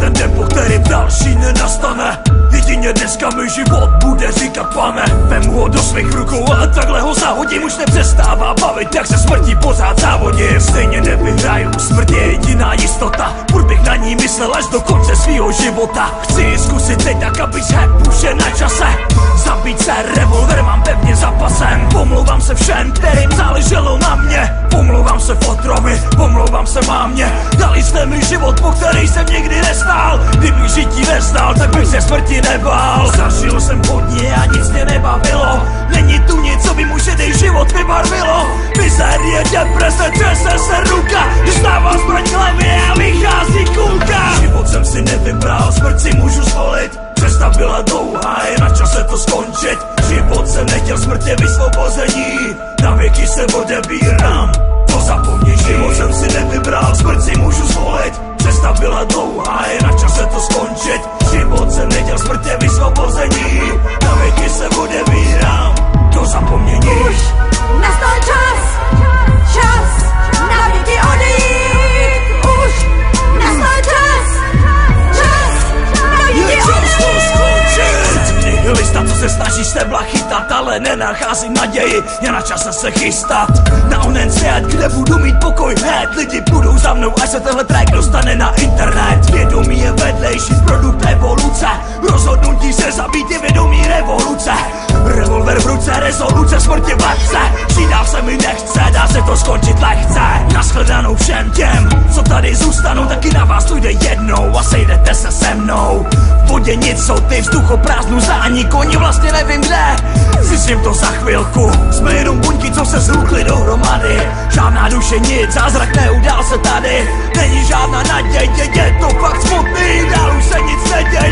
ten den, po který další nenastane. Jedině dneska mi život bude říkat pane. Vemu ho do svých rukou, ale takhle ho zahodím. Už nepřestává bavit, jak se smrtí pořád závodím. Stejně nevyhraju, smrt je jediná jistota. Furt bych na ní myslel až do konce svýho života. Chci ji zkusit teď tak, aby už je na čase. Zabít se, revolver mám pevně za pasem. Pomlouvám se všem, kterým záleželo na mě. Pomlouvám se fotrovi, pomlouvám se mámě. Dali jste mi život, po který jsem nikdy nestál. Kdybych žití neznal, tak bych se smrti nebál. Zažil jsem hodně a nic mě nebavilo. Není tu nic, co by mu šedej život vybarvilo. Mizerie, deprese, třese se ruka. Když dává zbraň k hlavě a vychází kulka. Život jsem si nevybral, smrt si můžu zvolit. Cesta byla dlouhá, je na čase to skončit. Život jsem nechtěl, smrt je vysvobození. Na věky se odebírám, to zapomněj. Život jsem si nevybral, smrt si můžu zvolit. Cesta byla dlouhá, je na čase to skončit. Život jsem nechtěl, smrt je vysvobození. Na věky se odebírám, to zapomnění. Už nastal čas na věky odejít. Už nastal čas na věky odejít. Nihilista, co se snaží stebla chytat, ale nenacházím naději, je na čase se chystat na onen svět, kde budu mít pokoj hned. Lidi budou za mnou, až se tenhle track dostane na internet. Vědomí je vedlejší produkt evoluce. Rozhodnutí se zabít je vědomí revoluce. Revolver v ruce, rezoluce, smrti v lepce. Žít se mi nechce, dá se to skončit lehce. Nashledanou všem těm, co tady zůstanou, taky na vás to jde jednou a sejdete se se mnou. V vodě nic jsou ty vzduchoprázdnou zánik, oni vlastně nevím kde. Zjistím to za chvilku, jsme jenom buňky, co se zhlukly dohromady. Žádná duše, nic, zázrak neudál se tady. Není žádná naděje, je to fakt smutný, dál už se nic neděje.